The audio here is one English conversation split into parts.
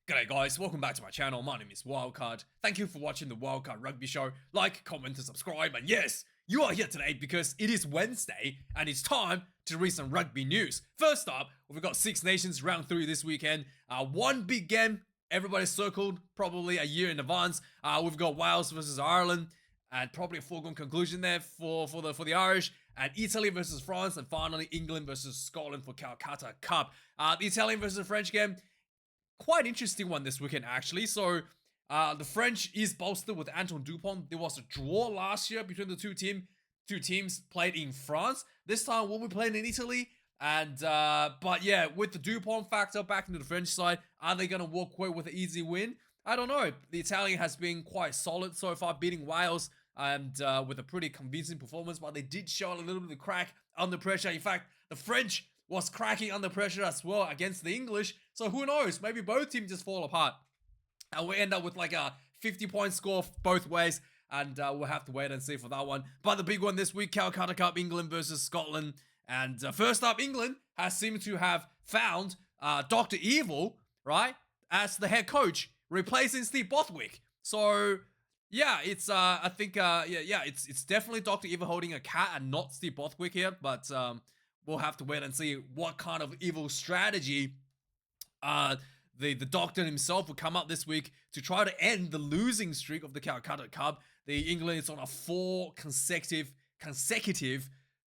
G'day guys, welcome back to my channel. My name is Wildkard. Thank you for watching the Wildkard Rugby Show. Like, comment, and subscribe. And yes, you are here today because it is Wednesday and it's time to read some rugby news. First up, we've got Six Nations round 3 this weekend. One big game, everybody circled probably a year in advance. We've got Wales versus Ireland and probably a foregone conclusion there for the Irish. And Italy versus France, and finally England versus Scotland for Calcutta Cup. The Italian versus French game, quite interesting one this weekend actually. So the French is bolstered with Antoine Dupont. There was a draw last year between the two teams played in France. This time we'll be playing in Italy. And but yeah, with the Dupont factor back into the French side, are they going to walk away with an easy win? I don't know. The Italian has been quite solid so far, beating Wales and with a pretty convincing performance, but they did show a little bit of crack under pressure. In fact, the French was cracking under pressure as well against the English. So who knows? Maybe both teams just fall apart. And we end up with like a 50-point score both ways. And we'll have to wait and see for that one. But the big one this week, Calcutta Cup, England versus Scotland. And first up, England has seemed to have found Dr. Evil, right, as the head coach, replacing Steve Bothwick. So yeah, it's I think it's definitely Dr. Evil holding a cat and not Steve Bothwick here. But we'll have to wait and see what kind of evil strategy the doctor himself will come up this week to try to end the losing streak of the Calcutta Cup. The England is on a 4 consecutive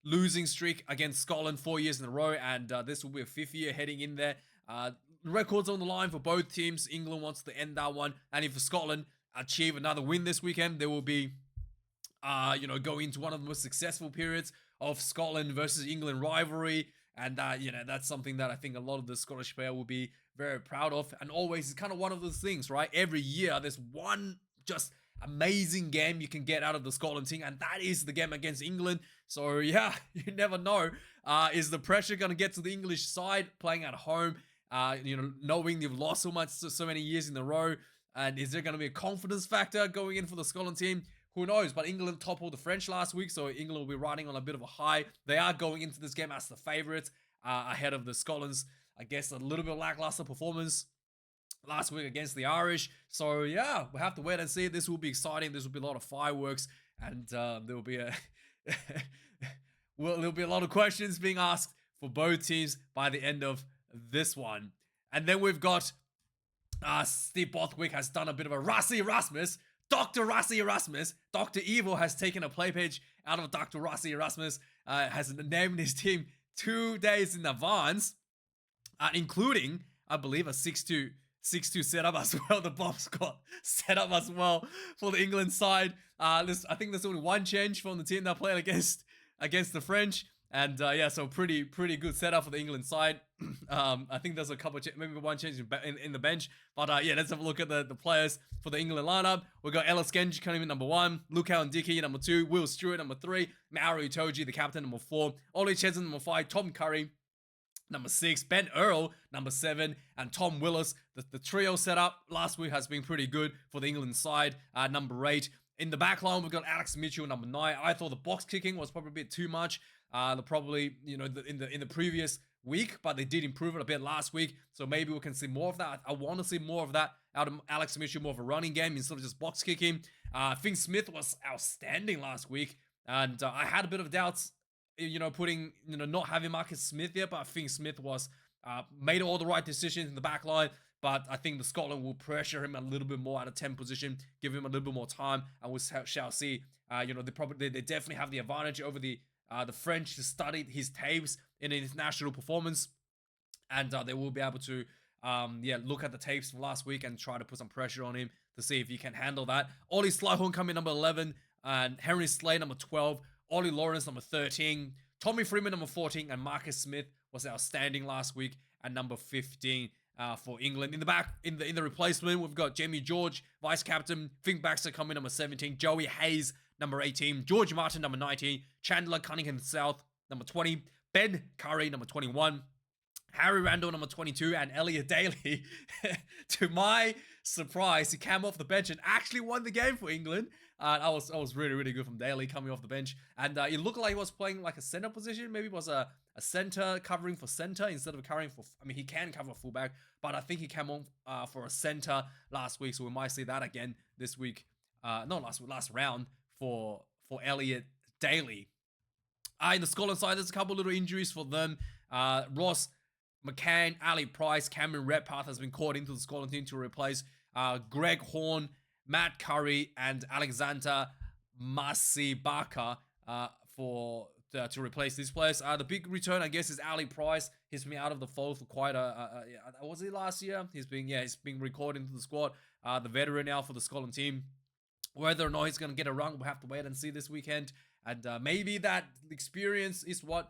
losing streak against Scotland 4 years in a row, and this will be a 5th year heading in there. Records on the line for both teams. England wants to end that one, and if Scotland achieve another win this weekend, they will be going into one of the most successful periods of Scotland versus England rivalry. And that's something that I think a lot of the Scottish player will be very proud of. And always, it's kind of one of those things, right? Every year there's one just amazing game you can get out of the Scotland team, and that is the game against England. So yeah, you never know. Is the pressure going to get to the English side playing at home, knowing they've lost so many years in a row? And is there going to be a confidence factor going in for the Scotland team? Who knows? But England toppled the French last week, so England will be riding on a bit of a high. They are going into this game as the favourites, ahead of the Scotland's, I guess, a little bit lackluster performance last week against the Irish. So yeah, we'll have to wait and see. This will be exciting. This will be a lot of fireworks, and there will be there'll be a lot of questions being asked for both teams by the end of this one. And then we've got Steve Bothwick has done a bit of a Rassi Erasmus. Dr. Rassi Erasmus, Dr. Evil has taken a play page out of Dr. Rassi Erasmus, has named his team 2 days in advance, including, I believe, a 6-2 setup as well. The bomb squad setup as well for the England side. I think there's only one change from the team that played against the French. And yeah, so pretty good setup for the England side. I think there's a couple of maybe one change in the bench. But yeah, let's have a look at the players for the England lineup. We've got Ellis Genji coming in number 1, Lukau and Dickey number 2, Will Stewart number 3, Mauro Itoje, the captain, number 4, Ollie Chesson number 5, Tom Curry number 6, Ben Earl number 7, and Tom Willis. The trio setup last week has been pretty good for the England side. Number 8. In the back line, we've got Alex Mitchell number 9. I thought the box kicking was probably a bit too much. Probably, in the previous week, but they did improve it a bit last week, so maybe we can see more of that. I want to see more of that out of Alex Mitchell, more of a running game instead of just box kicking. Finn Smith was outstanding last week, and I had a bit of doubts, not having Marcus Smith there, but Finn Smith was made all the right decisions in the back line. But I think the Scotland will pressure him a little bit more at a 10 position, give him a little bit more time, and we shall see. They definitely have the advantage over the French to study his tapes in an international performance, and they will be able to look at the tapes from last week and try to put some pressure on him to see if he can handle that. Ollie Slyhorn coming number 11, and Henry Slade number 12, Ollie Lawrence number 13, Tommy Freeman number 14, and Marcus Smith was outstanding last week at number 15 for England. In the back, in the replacement, we've got Jamie George, vice captain, Finn Baxter coming number 17, Joey Hayes number 18, George Martin number 19, Chandler Cunningham South number 20, Ben Curry number 21, Harry Randall, number 22, and Elliot Daly. To my surprise, he came off the bench and actually won the game for England. That was really, really good from Daly coming off the bench. And it looked like he was playing like a center position. Maybe it was a center covering for center instead of covering for... I mean, he can cover fullback, but I think he came on for a center last week. So we might see that again this week. Not last week, last round for Elliot Daly. In the Scotland side, there's a couple little injuries for them. Ross McCann, Ali Price, Cameron Redpath has been called into the Scotland team to replace Greg Horn, Matt Curry, and Alexander Masibaka to replace these players. The big return, I guess, is Ali Price. He's been out of the fold for quite was it last year? He's been recalled into the squad. The veteran now for the Scotland team. Whether or not he's going to get a run, we'll have to wait and see this weekend. And maybe that experience is what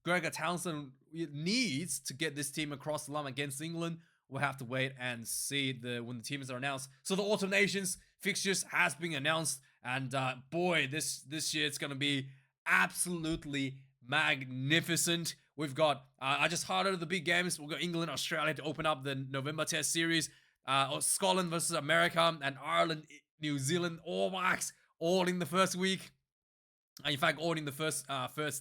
Gregor Townsend needs to get this team across the line against England. We'll have to wait and see when the teams are announced. So the Autumn Nations fixtures has been announced, and boy, this year it's going to be absolutely magnificent. We've got I just highlighted the big games. We've got England, Australia to open up the November Test series. Scotland versus America, and Ireland, New Zealand, All Blacks, all in the first week. In fact, all in the first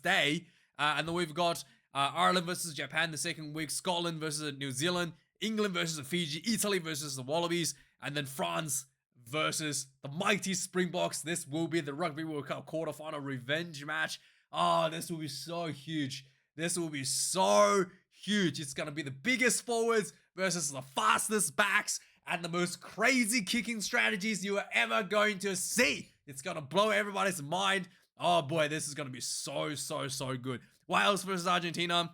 day. And then we've got Ireland versus Japan the second week, Scotland versus New Zealand, England versus Fiji, Italy versus the Wallabies, and then France versus the mighty Springboks. This will be the Rugby World Cup quarterfinal revenge match. Oh, this will be so huge. This will be so huge. It's going to be the biggest forwards versus the fastest backs and the most crazy kicking strategies you are ever going to see. It's going to blow everybody's mind. Oh boy, this is going to be so good. Wales versus Argentina.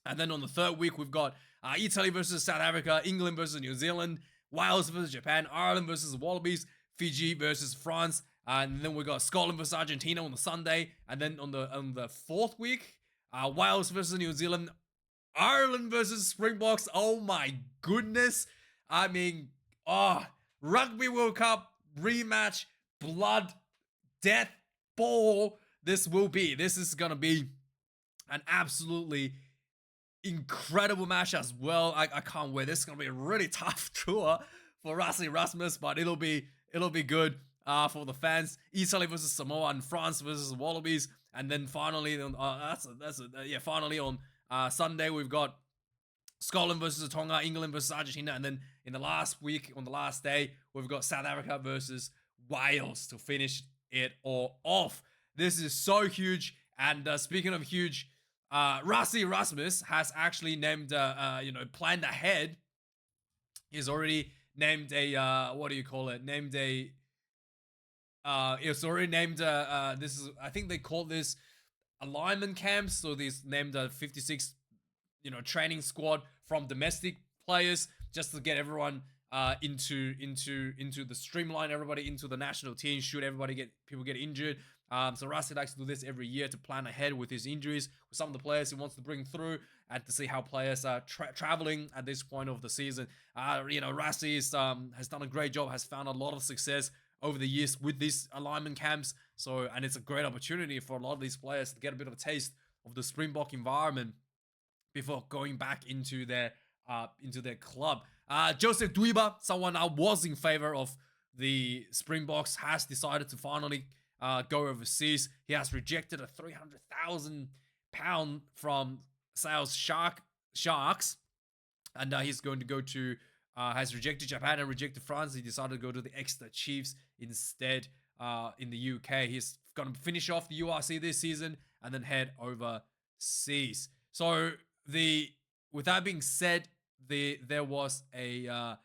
And then on the third week, we've got Italy versus South Africa, England versus New Zealand, Wales versus Japan, Ireland versus the Wallabies, Fiji versus France. And then we got Scotland versus Argentina on the Sunday. And then on the fourth week, Wales versus New Zealand, Ireland versus Springboks. Oh my goodness. I mean, Rugby World Cup rematch, blood, death, ball. This is going to be an absolutely incredible match as well. I can't wait. This is going to be a really tough tour for Rassie Erasmus, but it'll be good for the fans. Italy versus Samoa and France versus the Wallabies. And then finally, finally on Sunday, we've got Scotland versus Tonga, England versus Argentina, and then in the last week, on the last day, we've got South Africa versus Wales to finish it all off. This is so huge. And speaking of huge, Rassie Erasmus has actually named, planned ahead. He's already named a, it's already named, I think they call this alignment camps. So these named 56, training squad from domestic players just to get everyone into the streamline, everybody into the national team. Should people get injured? So Rassie likes to do this every year to plan ahead with his injuries, with some of the players he wants to bring through, and to see how players are traveling at this point of the season. Rassie has done a great job, has found a lot of success over the years with these alignment camps. And it's a great opportunity for a lot of these players to get a bit of a taste of the Springbok environment before going back into their club. Joseph Dweeba, someone I was in favor of the Springboks, has decided to finally go overseas. He has rejected a £300,000 from Sales Sharks, and he's going to go to has rejected Japan and rejected France. He decided to go to the Exeter Chiefs instead in the UK. He's going to finish off the URC this season and then head overseas. So with that being said, there was the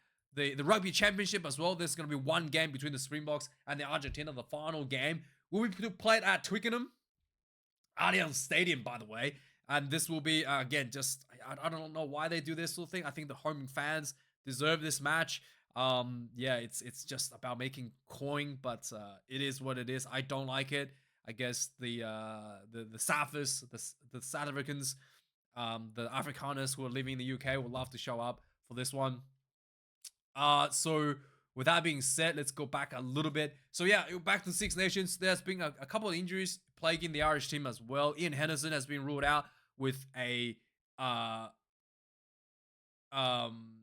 Rugby Championship as well. There's going to be one game between the Springboks and the Argentina. The final game will be played at Twickenham, Allianz Stadium, by the way. And this will be, again, just, I don't know why they do this sort of thing. I think the home fans deserve this match. It's just about making coin, but it is what it is. I don't like it. I guess the Safis, the South Africans, the Afrikaners who are living in the UK would love to show up for this one. So with that being said, let's go back a little bit. So yeah, back to the Six Nations. There's been a couple of injuries plaguing the Irish team as well. Ian Henderson has been ruled out with a Ian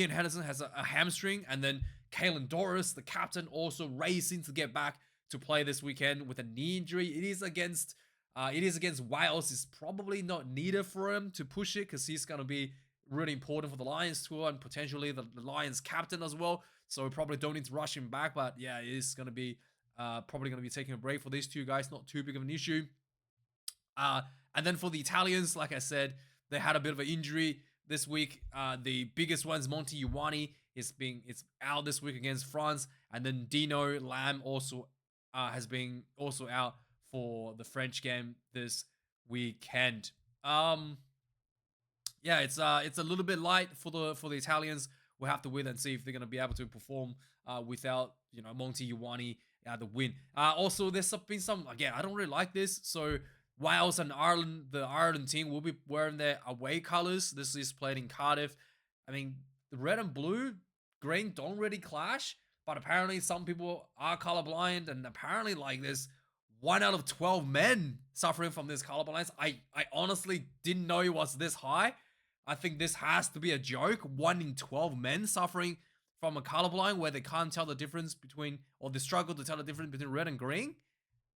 Henderson has a hamstring, and then Kalen Doris, the captain, also racing to get back to play this weekend with a knee injury. It is against Wales. It's probably not needed for him to push it because he's going to be really important for the Lions tour and potentially the Lions captain as well. So we probably don't need to rush him back. But yeah, it is going to be probably going to be taking a break for these two guys. Not too big of an issue. And then for the Italians, like I said, they had a bit of an injury this week. The biggest one's Monty Ioane. It's out this week against France. And then Dino Lamb also has been also out for the French game this weekend. Yeah, it's a little bit light for the Italians. We'll have to wait and see if they're gonna be able to perform without Monty Ioane the win. Also, there's been some, again, I don't really like this. So Wales and Ireland, the Ireland team will be wearing their away colors. This is played in Cardiff. I mean, the red and blue, green don't really clash, but apparently some people are colorblind, and apparently like there's 1 out of 12 men suffering from this colorblindness. I honestly didn't know it was this high. I think this has to be a joke. 1 in 12 men suffering from a colorblind where they can't tell the difference between, or they struggle to tell the difference between red and green.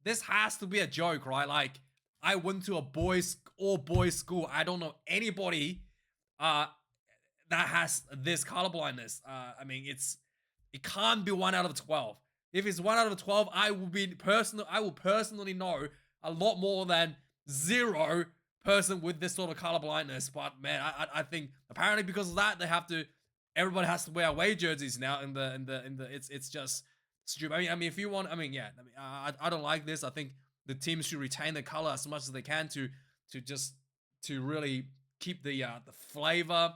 This has to be a joke, right? Like, I went to a all boys school. I don't know anybody that has this colorblindness. I mean, it can't be 1 out of 12. If it's 1 out of 12, I will personally know a lot more than 0 person with this sort of colorblindness. But man, I think apparently because of that, everybody has to wear away jerseys now. It's just stupid. I mean, if you want, I don't like this. I think the teams should retain the color as much as they can to really keep the flavor.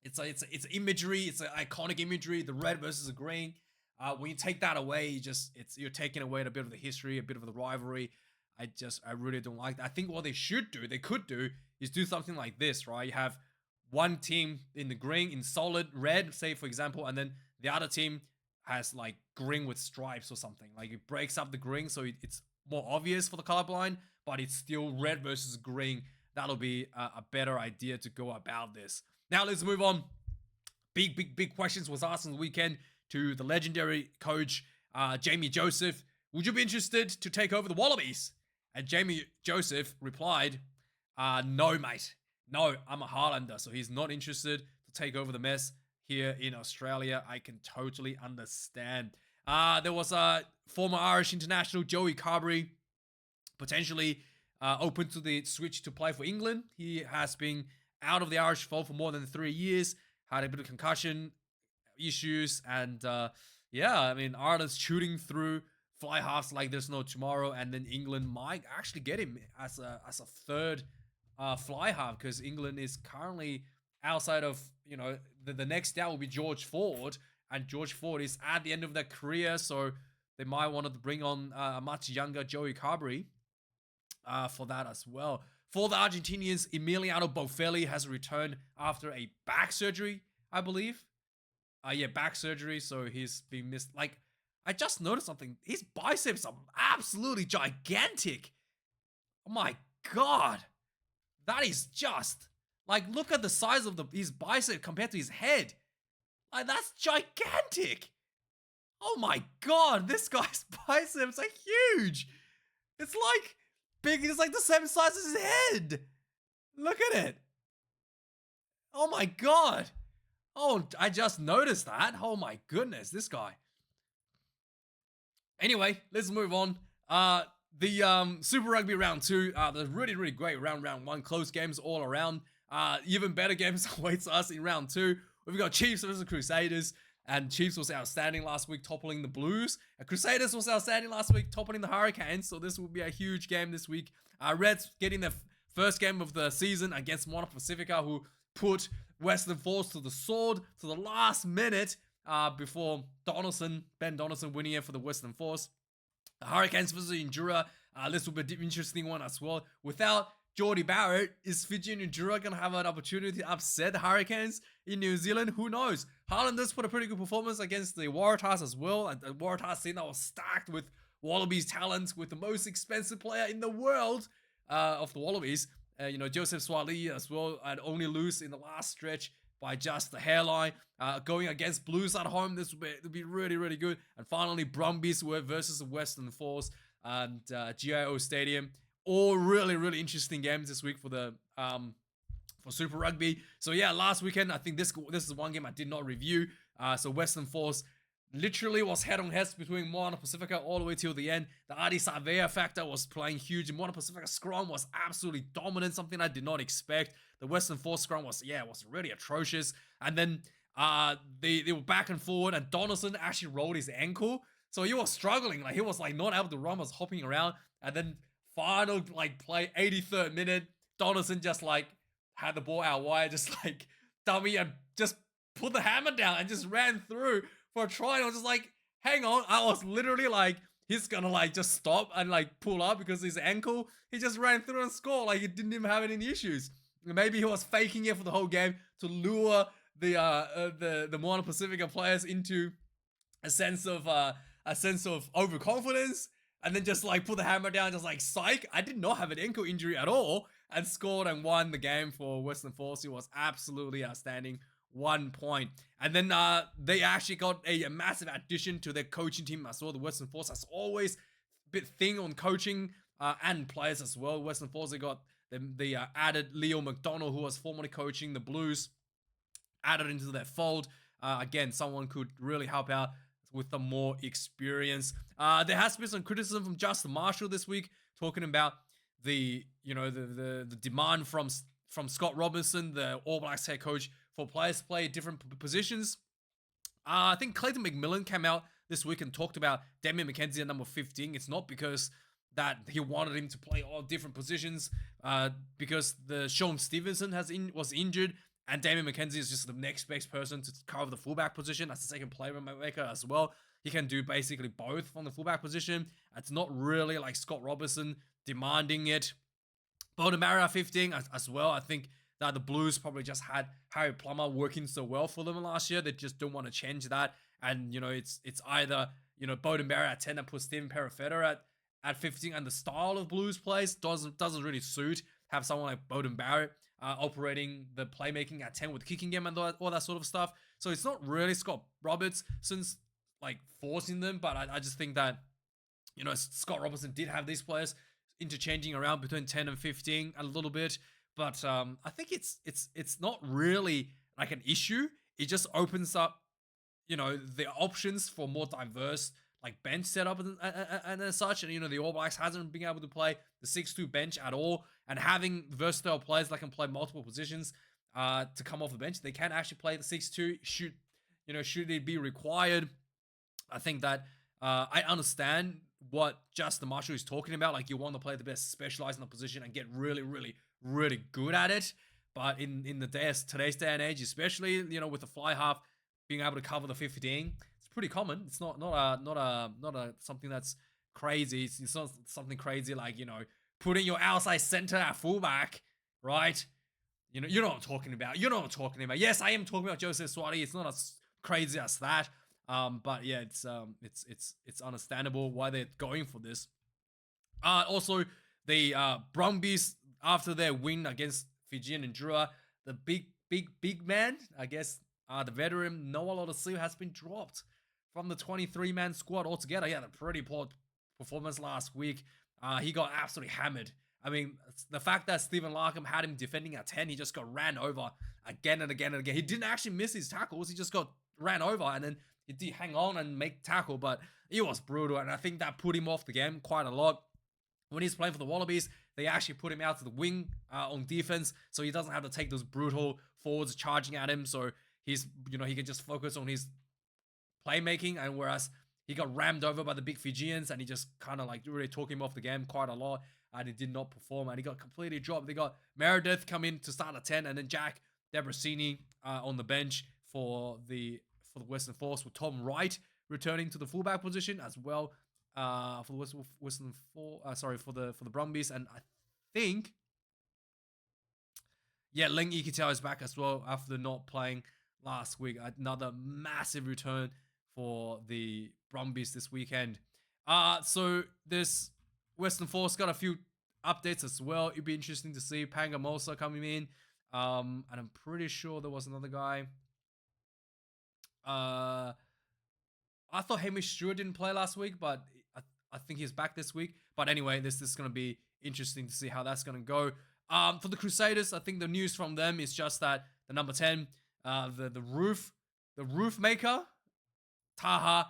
It's imagery. It's an iconic imagery. The red versus the green. When you take that away, you're taking away a bit of the history, a bit of the rivalry. I really don't like that. I think what they could do is do something like this, right? You have one team in the green, in solid red, say for example, and then the other team has like green with stripes or something. Like it breaks up the green, so it's more obvious for the colorblind, but it's still red versus green. That'll be a better idea to go about this. Now let's move on. Big questions was asked on the weekend to the legendary coach, Jamie Joseph. Would you be interested to take over the Wallabies? And Jamie Joseph replied, no, mate. No, I'm a Highlander, so he's not interested to take over the mess here in Australia. I can totally understand. There was a former Irish international, Joey Carberry, potentially open to the switch to play for England. He has been out of the Irish fold for more than 3 years, had a bit of concussion issues, and yeah, I mean, Ireland's shooting through fly halves like there's no tomorrow, and then England might actually get him as a third fly half, because England is currently outside of, the next down will be George Ford, and George Ford is at the end of their career, so they might want to bring on a much younger Joey Carberry for that as well. For the Argentinians, Emiliano Bofelli has returned after a back surgery, I believe. Yeah, back surgery, so he's been missed. Like, I just noticed something. His biceps are absolutely gigantic. Oh my god. That is just, like, look at the size of his bicep compared to his head. Like, that's gigantic. Oh my god, this guy's biceps are huge. It's like big, it's like the same size as his head. Look at it. Oh my god. Oh, I just noticed that. Oh my goodness, this guy. Anyway, let's move on. The Super Rugby round 2, the really great round 1, close games all around. Even better games awaits us in round 2. We've got Chiefs versus Crusaders, and Chiefs was outstanding last week, toppling the Blues. Crusaders was outstanding last week, toppling the Hurricanes, so this will be a huge game this week. Reds getting their first game of the season against Moana Pacifica, who put Western Force to the sword to the last minute before Ben Donaldson winning it for the Western Force. The Hurricanes versus Endura, this will be an interesting one as well. Without Geordie Barrett, is Fiji and Endura going to have an opportunity to upset the Hurricanes in New Zealand? Who knows? Highlanders put a pretty good performance against the Waratahs as well, and the Waratahs team that was stacked with Wallabies talent, with the most expensive player in the world of the Wallabies, Joseph Swali as well, and only lose in the last stretch by just the hairline. Going against Blues at home, this would be really, really good. And finally, Brumbies versus the Western Force and GIO Stadium. All really, really interesting games this week for the for Super Rugby. So yeah, last weekend I think this is one game I did not review. So Western Force literally was head on heads between Moana Pacifica all the way till the end. The Adi Savea factor was playing huge. Moana Pacifica scrum was absolutely dominant, something I did not expect. The Western Force scrum was really atrocious. And then they were back and forward, and Donaldson actually rolled his ankle. So he was struggling. Like, he was like not able to run, was hopping around. And then final play, 83rd minute, Donaldson just like had the ball out wide, just like dummy, and just put the hammer down and just ran through for a try. And I was just like, hang on. I was literally like, he's gonna like just stop and like pull up because his ankle. He just ran through and scored. Like, he didn't even have any issues. Maybe he was faking it for the whole game to lure the Moana Pacifica players into a sense of overconfidence, and then just like put the hammer down, just like, psych, I did not have an ankle injury at all, and scored and won the game for Western Force. It was absolutely outstanding. 1 point. And then they actually got a massive addition to their coaching team as well. The Western Force has always bit thing on coaching and players as well. Western Force, they got the added Leo McDonald, who was formerly coaching the Blues, added into their fold. Again, someone could really help out with the more experience. There has been some criticism from Justin Marshall this week, talking about the demand from Scott Robinson, the All Blacks head coach, for players to play different positions. I think Clayton McMillan came out this week and talked about Damian McKenzie at number 15. It's not because that he wanted him to play all different positions, because the Sean Stevenson was injured, and Damian McKenzie is just the next best person to cover the fullback position as the second playmaker as well. He can do basically both from the fullback position. It's not really like Scott Robinson demanding it. Beauden Barrett at 15 as well. I think that the Blues probably just had Harry Plummer working so well for them last year. They just don't want to change that. And, it's either, Beauden Barrett at 10 and put Stephen Perifetta at 15, and the style of Blues plays doesn't really suit. Have someone like Beauden Barrett operating the playmaking at 10 with kicking game and all that sort of stuff. So it's not really Scott Robertson's like forcing them, but I just think that, Scott Robertson did have these players interchanging around between 10 and 15 a little bit. But I think it's not really like an issue. It just opens up, the options for more diverse like bench setup and as such. And the All Blacks hasn't been able to play the 6-2 bench at all. And having versatile players that can play multiple positions to come off the bench, they can actually play the 6-2. Should it be required? I think that I understand what Justin Marshall is talking about. Like, you want to play the best, specialize in the position, and get really, really, really good at it. But in today's day and age, especially with the fly half being able to cover the 15, it's pretty common. It's not a something that's crazy. It's not something crazy like putting your outside center at fullback, right? You know what I'm talking about. You know what I'm talking about. Yes, I am talking about Joseph Swati. It's not as crazy as that. But yeah, it's understandable why they're going for this. Also, the Brumbies, after their win against Fijian and Drua, the big man, I guess, the veteran Noah Lodosiu has been dropped from the 23-man squad altogether. He had a pretty poor performance last week. He got absolutely hammered. I mean, the fact that Stephen Larkham had him defending at 10, he just got ran over again and again and again. He didn't actually miss his tackles. He just got ran over, and then he did hang on and make tackle, but it was brutal, and I think that put him off the game quite a lot. When he's playing for the Wallabies, they actually put him out to the wing on defense, so he doesn't have to take those brutal forwards charging at him, so he's, he can just focus on his playmaking, and whereas he got rammed over by the big Fijians, and he just kind of like really took him off the game quite a lot, and he did not perform, and he got completely dropped. They got Meredith come in to start at 10, and then Jack Debrasini on the bench for the Western Force, with Tom Wright returning to the fullback position as well for the Western Force. For the Brumbies, and I think Ling Ikitau is back as well after not playing last week. Another massive return for the Brumbies this weekend. So this Western Force got a few updates as well. It'd be interesting to see Pangamosa coming in. And I'm pretty sure there was another guy. I thought Hamish Stewart didn't play last week, but I think he's back this week. But anyway, this is going to be interesting to see how that's going to go. For the Crusaders, I think the news from them is just that the number 10, the roof maker, Taha,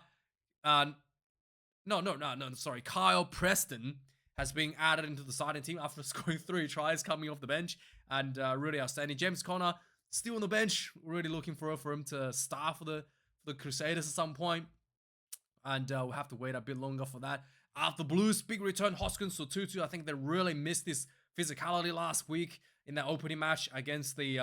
sorry, Kyle Preston has been added into the starting team after scoring 3 tries coming off the bench, and really outstanding. James Conner still on the bench. Really looking for him to start for the Crusaders at some point, and we'll have to wait a bit longer for that. The Blues, big return, Hoskins Sotutu. I think they really missed this physicality last week in that opening match against the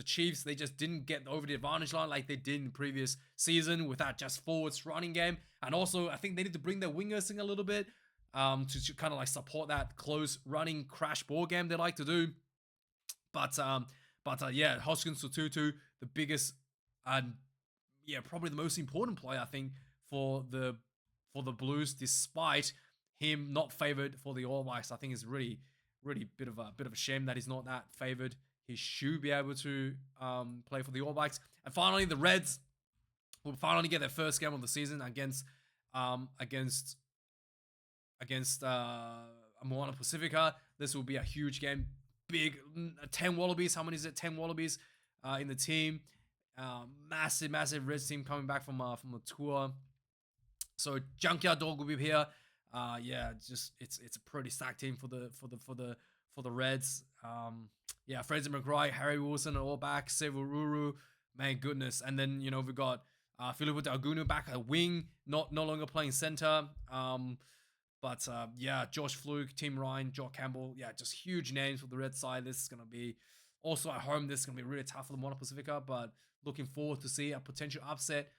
Chiefs. They just didn't get over the advantage line like they did in the previous season with that just forwards running game. And also, I think they need to bring their wingers in a little bit to kind of like support that close running crash ball game they like to do. But yeah, Hoskins Sotutu, the biggest and probably the most important player I think for the Blues, despite him not favored for the All Blacks. I think it's really bit of a shame that he's not that favored. He should be able to play for the All Blacks. And finally, the Reds will finally get their first game of the season against Moana Pacifica. This will be a huge game. Big 10 Wallabies. How many is it? 10 Wallabies in the team. Massive Reds team coming back from a tour. So Junkyard Dog will be here. It's a pretty stacked team for the Reds. Fraser McRae, Harry Wilson are all back. Sevu, man, goodness. And then we've got Filipu Agunu back at wing, no longer playing center. Josh Fluke, Tim Ryan, Jock Campbell, just huge names for the Red side. This is gonna be also at home. This is gonna be really tough for the Moana Pacifica, but looking forward to see a potential upset.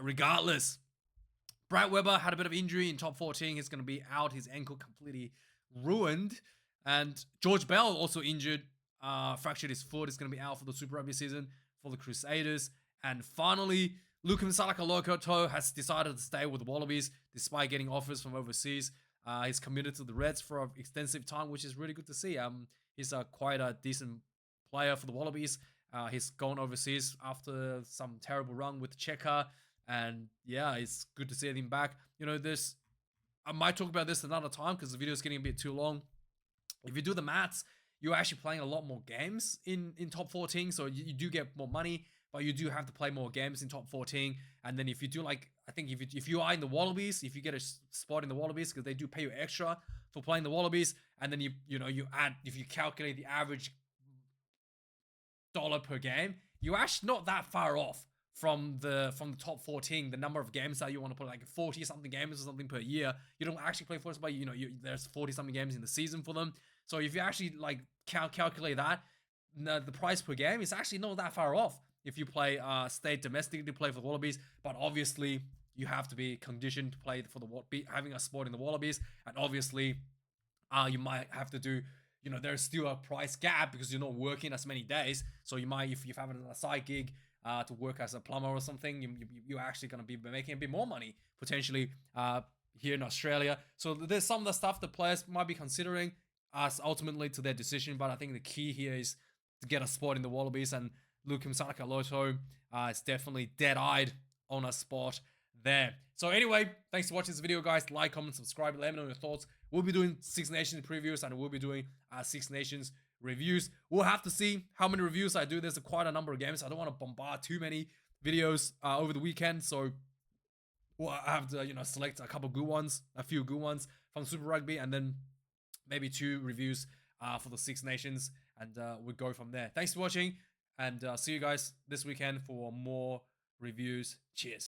Regardless. Brad Weber had a bit of injury in top 14. He's going to be out. His ankle completely ruined. And George Bell also injured, fractured his foot. He's going to be out for the Super Rugby season for the Crusaders. And finally, Salakai-loto has decided to stay with the Wallabies despite getting offers from overseas. He's committed to the Reds for an extensive time, which is really good to see. He's quite a decent player for the Wallabies. He's gone overseas after some terrible run with Checker. And it's good to see him back. I might talk about this another time because the video is getting a bit too long. If you do the maths, you're actually playing a lot more games in top 14. So you do get more money, but you do have to play more games in top 14. And then if you do I think if you are in the Wallabies, if you get a spot in the Wallabies, because they do pay you extra for playing the Wallabies, and then you add, if you calculate the average dollar per game, you're actually not that far off from the top 14, the number of games that you want to play, like 40 something games or something per year. You don't actually play for us, but there's 40 something games in the season for them. So if you actually calculate that, the price per game is actually not that far off if you play stay domestically to play for the Wallabies. But obviously you have to be conditioned to play for having a spot in the Wallabies, and obviously you might have to do, there's still a price gap because you're not working as many days. So you might, if you have a side gig to work as a plumber or something, you're actually going to be making a bit more money potentially here in Australia. So there's some of the stuff the players might be considering as ultimately to their decision. But I think the key here is to get a spot in the Wallabies, and Salakai-loto is definitely dead-eyed on a spot there. So anyway, thanks for watching this video, guys. Like, comment, subscribe, let me know your thoughts. We'll be doing Six Nations previews, and we'll be doing Six Nations reviews. We'll have to see how many reviews I do. There's quite a number of games. I don't want to bombard too many videos over the weekend, so we'll have to select a few good ones from Super Rugby, and then maybe 2 reviews for the Six Nations, and we'll go from there. Thanks for watching, and see you guys this weekend for more reviews. Cheers.